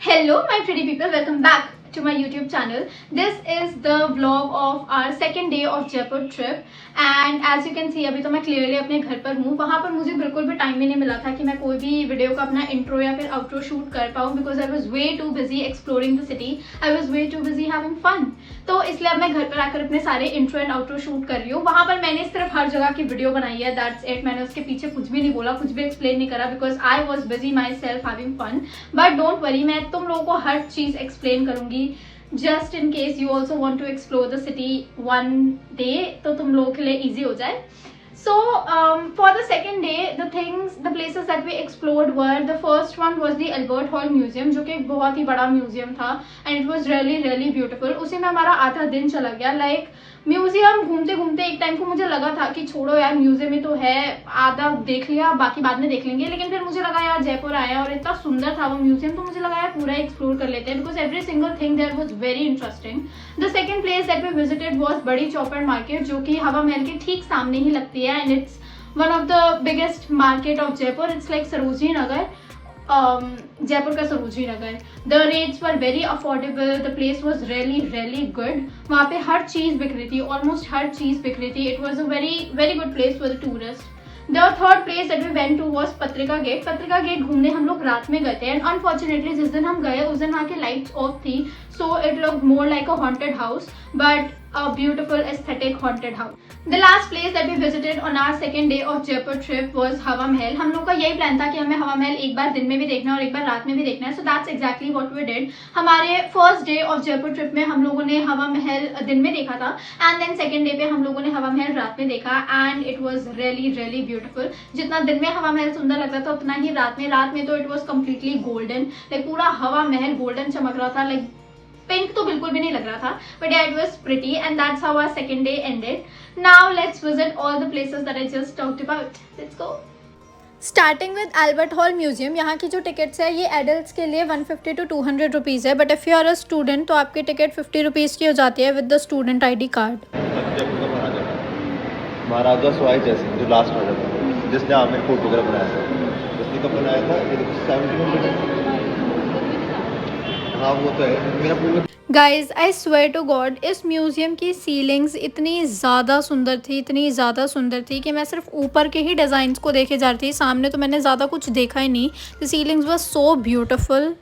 Hello my pretty people, welcome back to my YouTube channel. This is the vlog of our second day of Jaipur trip and as you can see अभी तो मैं clearly अपने घर पर हूँ. वहाँ पर मुझे बिल्कुल भी टाइम भी नहीं मिला था कि मैं कोई भी वीडियो का अपना इंट्रो या फिर आउट्रो शूट कर पाऊँ because I was way too busy exploring the city. I was way too busy having fun. तो इसलिए अब मैं घर पर आकर अपने सारे इंट्रो एंड आउट्रो शूट कर रही हूँ. वहाँ पर मैंने सिर्फ हर जगह की वीडियो बनाई है, दैट्स इट. मैंने उसके पीछे कुछ भी नहीं बोला, कुछ भी एक्सप्लेन नहीं करा because I was busy myself having fun. But don't worry, मैं तुम लोगों को हर चीज एक्सप्लेन करूंगी just in case you also want to explore the city one day, तो तुम लोगों के लिए easy हो जाए. So for the second day, the places that we explored were, the first one was the Albert Hall Museum, जो कि एक बहुत ही बड़ा म्यूजियम था and it was really beautiful. उसी में हमारा आधा दिन चला गया. लाइक म्यूजियम घूमते घूमते एक टाइम को मुझे लगा था कि छोड़ो यार, म्यूजियम में तो है, आधा देख लिया, बाकी बाद में देख लेंगे. लेकिन फिर मुझे लगा यार जयपुर आया और इतना सुंदर था वो म्यूजियम, तो मुझे लगा यार पूरा एक्सप्लोर कर लेते हैं because every single thing there was very interesting. The second place that we visited was Badi Chaupar market, जो कि हवा महल के ठीक सामने ही लगती है and it's one of the biggest market of Jaipur. It's like Sarojini Nagar, Jaipur का Sarojini Nagar. The rates were very affordable, the place was really good. वहाँ पे हर चीज बिक रही थी, ऑलमोस्ट हर चीज बिक रही थी. It was a very good place for the tourist. The third place that we went to was Patrika gate. Patrika gate घूमने हम लोग रात में गए थे एंड अनफॉर्चुनेटली जिस दिन हम गए उस दिन वहाँ की लाइट्स ऑफ थी, so it looked more like a haunted house but a beautiful aesthetic haunted house. The last place that we visited on our second day of Jaipur trip was हवा महल. हम लोग का यही प्लान था कि हमें हवा महल एक बार दिन में भी देखना है और एक बार रात में भी देखना है. So that's exactly what we did. हमारे first day of Jaipur trip में हम लोगों ने हवा महल दिन में देखा था एंड देन सेकेंड डे पे हम लोगों ने हवा महल रात में देखा and it was really beautiful. जितना दिन में हवा महल सुंदर लग रहा था उतना ही रात में तो it was completely golden. Like पूरा हवा महल गोल्डन चमक रहा था. लाइक पिंक तो बिल्कुल भी नहीं लग रहा था, but yeah, it was pretty and that's how our second day ended. Now let's visit all the places that I just talked about. Let's go. Starting with Albert Hall Museum. यहाँ की जो टिकट्स है ये adults के लिए 150 to 200 rupees है, but if you are a student तो आपकी टिकट 50 रुपीज़ की हो जाती है with the student ID card. Maharaja Sawai जैसे जो लास्ट राजा था जिसने आमिर फोर्ट वगैरह बनाया था, उसने कब बनाया था? ये देखो 70 हाँ वो तो है मेरा पूरा. Guys I swear to God, इस म्यूज़ियम की सीलिंग्स इतनी ज़्यादा सुंदर थी कि मैं सिर्फ ऊपर के ही डिज़ाइंस को देखे जा रही थी. सामने तो मैंने ज़्यादा कुछ देखा ही नहीं. The ceilings were so beautiful.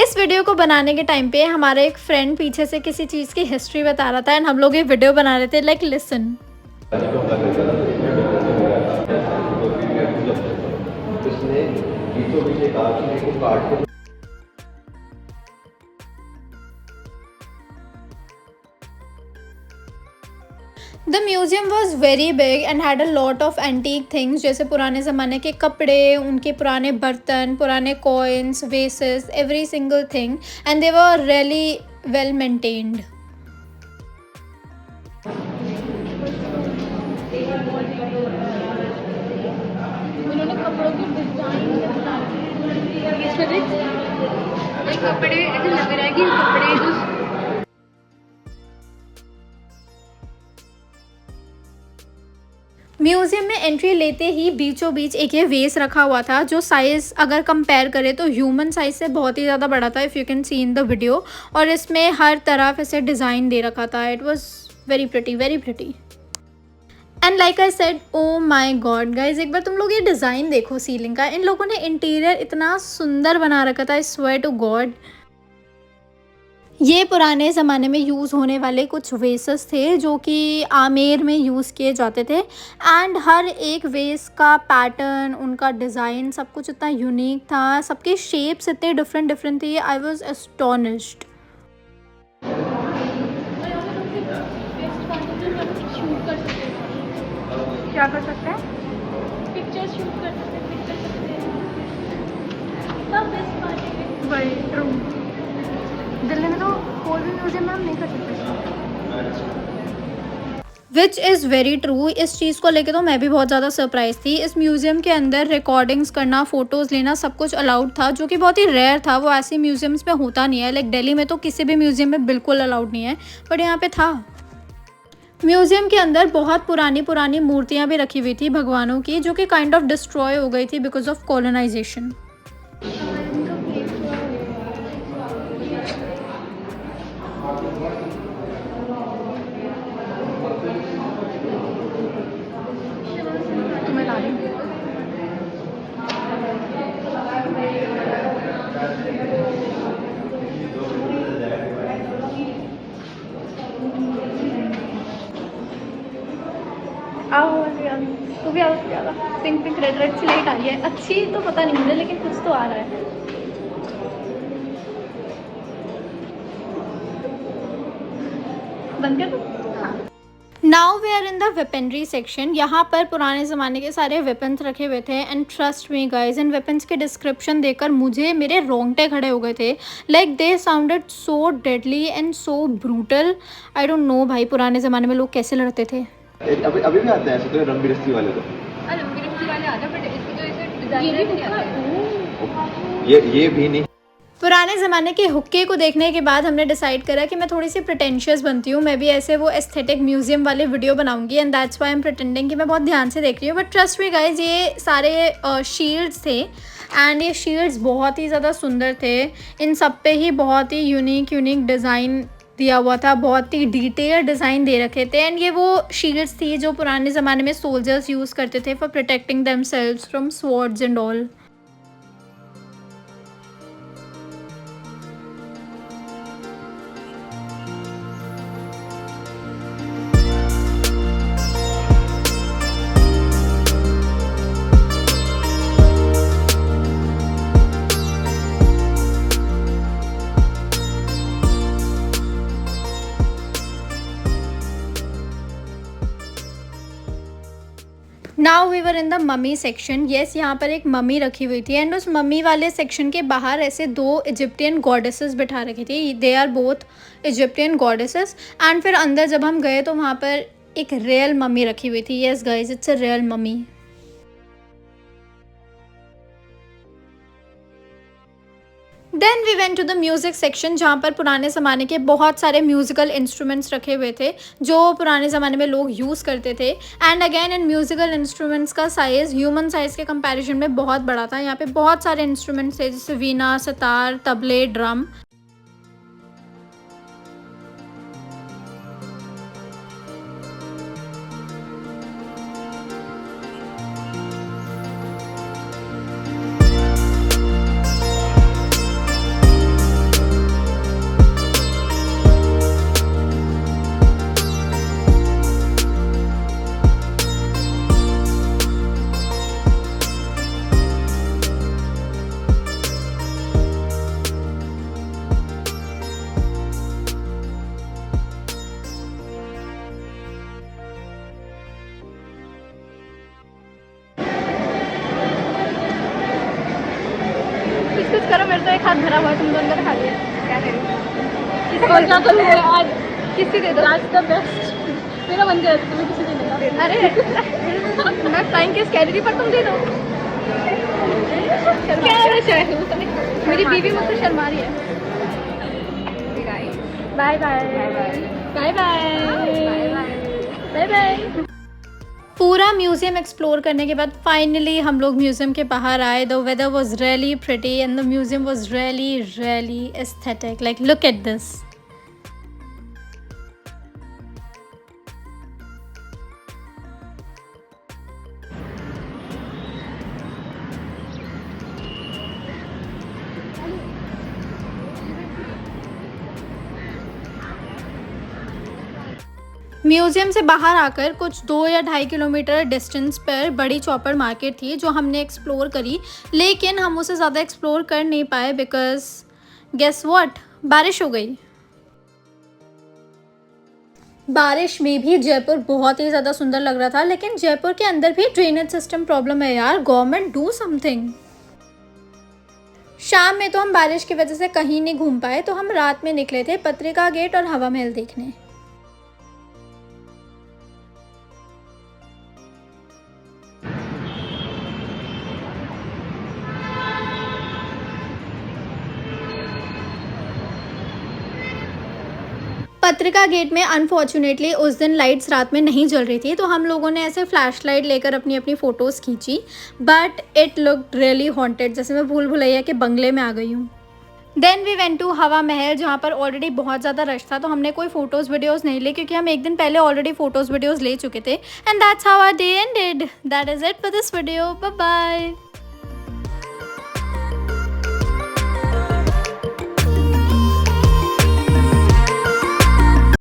इस वीडियो को बनाने के टाइम पे हमारा एक फ्रेंड पीछे से किसी चीज़ की हिस्ट्री बता रहा था एंड हम लोग ये वीडियो बना रहे थे. Like listen. The museum was very big and had a lot of antique things, जैसे पुराने ज़माने के कपड़े, उनके पुराने बर्तन, पुराने coins, vases, every single thing, and they were really well maintained. उन्होंने कपड़ों की डिजाइन कपड़े ऐसे लग रहा है कि कपड़े जो म्यूज़ियम में एंट्री लेते ही बीचों बीच एक ये वेस रखा हुआ था जो साइज़ अगर कंपेयर करें तो ह्यूमन साइज़ से बहुत ही ज़्यादा बड़ा था, if you can see in the video. और इसमें हर तरफ ऐसे डिज़ाइन दे रखा था. It was very pretty. And like I said, oh my God guys, एक बार तुम लोग ये डिज़ाइन देखो सीलिंग का. इन लोगों ने इंटीरियर इतना सुंदर बना रखा था. आई स्वेयर टू गॉड, ये पुराने ज़माने में यूज़ होने वाले कुछ वेसेस थे जो कि आमेर में यूज़ किए जाते थे एंड हर एक वेस का पैटर्न, उनका डिज़ाइन, सब कुछ इतना यूनिक था. सबके शेप्स इतने डिफरेंट थी. I was astonished. क्या कर सकते हैं? पिक्चर्स शूट कर सकते हैं. वही ट्रू. दिल्ली में तो कोई भी म्यूजियम में हम नहीं कर सकते. Which is very true. इस चीज़ को लेके तो मैं भी बहुत ज़्यादा सरप्राइज थी. इस म्यूज़ियम के अंदर रिकॉर्डिंग्स करना, फ़ोटोज़ लेना, सब कुछ अलाउड था, जो कि बहुत ही रेयर था. वो ऐसे म्यूज़ियम्स में होता नहीं है. लाइक दिल्ली में तो किसी भी म्यूज़ियम में बिल्कुल अलाउड नहीं है, बट यहाँ पे था. म्यूज़ियम के अंदर बहुत पुरानी मूर्तियाँ भी रखी हुई थी भगवानों की, जो कि काइंड ऑफ डिस्ट्रॉय हो गई थी बिकॉज ऑफ कॉलोनाइजेशन. ज़्यादा। पिंक पिंक रेड रेड सी लाइट आ रही है, अच्छी तो पता नहीं मुझे, लेकिन कुछ तो आ रहा है। बंद कर दो। Now we are in the weaponry section. यहाँ पर पुराने ज़माने के सारे वेपन्स रखे हुए थे and trust me guys, in weapons के डिस्क्रिप्शन देकर मुझे मेरे रोंगटे खड़े हो गए थे। Like they sounded so deadly and so brutal. I don't know भाई पुराने ज़माने में लोग कैसे लड़ते थे। अभी भी आते हैं ऐसे तो रंग बिरस्ती वाले तो। रंग बिरस्ती वाले आते हैं, बट इसकी जो ऐसे डिजाइन नहीं आते। ये भी नहीं। पुराने ज़माने के हुक्के को देखने के बाद हमने डिसाइड करा कि मैं थोड़ी सी प्रिटेंशियस बनती हूँ, मैं भी ऐसे वो एस्थेटिक म्यूजियम वाले वीडियो बनाऊंगी and that's why I am pretending कि मैं बहुत ध्यान से देख रही हूँ। बट ट्रस्ट मी गाइज, ये सारे शील्ड्स थे एंड ये शील्ड्स बहुत ही ज़्यादा सुंदर थे। इन सब पे ही बहुत ही यूनिक डिज़ाइन दिया हुआ था, बहुत ही डिटेल डिज़ाइन दे रखे थे एंड ये वो शील्ड्स थी जो पुराने ज़माने में सोल्जर्स यूज़ करते थे for protecting themselves from swords and all. Now we were in the mummy section. Yes, यहाँ पर एक मम्मी रखी हुई थी एंड उस मम्मी वाले सेक्शन के बाहर ऐसे 2 इजिप्टियन गॉडेसेस बिठा रखी थी। They are both Egyptian goddesses and फिर अंदर जब हम गए तो वहाँ पर एक रियल मम्मी रखी हुई थी। Yes guys, it's a real mummy. Then we went to the music section, जहाँ पर पुराने ज़माने के बहुत सारे म्यूज़िकल इंस्ट्रूमेंट्स रखे हुए थे जो पुराने ज़माने में लोग यूज़ करते थे। And again in musical instruments का साइज़ ह्यूमन साइज़ के कंपैरिजन में बहुत बड़ा था। यहाँ पे बहुत सारे इंस्ट्रूमेंट्स थे जैसे वीणा, सितार, तबले, ड्रम। कुछ करो, मेरे तो एक हाथ भरा हुआ है, तुम दोनों का खा लिया। क्या करें? सोचना तो है आज किसी दे दो। आज द बेस्ट। मेरा मन कर तुम्हें किसी देने का। अरे मैं फ्लाइंग किस कह रही थी पर तुम दे दो। मेरी बीवी मुझसे शर्मा रही है। Bye bye bye bye bye bye. पूरा म्यूज़ियम एक्सप्लोर करने के बाद फाइनली हम लोग म्यूज़ियम के बाहर आए। The weather was really pretty and the museum was really aesthetic. Like look at this. Museum से बाहर आकर कुछ 2 या 2.5 किलोमीटर डिस्टेंस पर बड़ी चौपड़ मार्केट थी जो हमने एक्सप्लोर करी, लेकिन हम उसे ज़्यादा एक्सप्लोर कर नहीं पाए बिकॉज गेस व्हाट, बारिश हो गई। बारिश में भी जयपुर बहुत ही ज़्यादा सुंदर लग रहा था, लेकिन जयपुर के अंदर भी ड्रेनेज सिस्टम प्रॉब्लम है यार। Government do something. शाम में तो हम बारिश की वजह से कहीं नहीं घूम पाए, तो हम रात में निकले थे पत्रिका गेट और हवा महल देखने। पत्रिका गेट में अनफॉर्चुनेटली उस दिन लाइट्स रात में नहीं जल रही थी, तो हम लोगों ने ऐसे फ्लैश लाइट लेकर अपनी अपनी फ़ोटोज़ खींची, but it looked really haunted, जैसे मैं भूल भुलैया के बंगले में आ गई हूँ। देन वी वेंट टू हवा महल, जहाँ पर ऑलरेडी बहुत ज़्यादा रश था, तो हमने कोई फ़ोटोज़ वीडियोज़ नहीं ली क्योंकि हम एक दिन पहले ऑलरेडी फ़ोटोज़ वीडियोज़ ले चुके थे। And that's how our day ended. That is it for this video. Bye bye.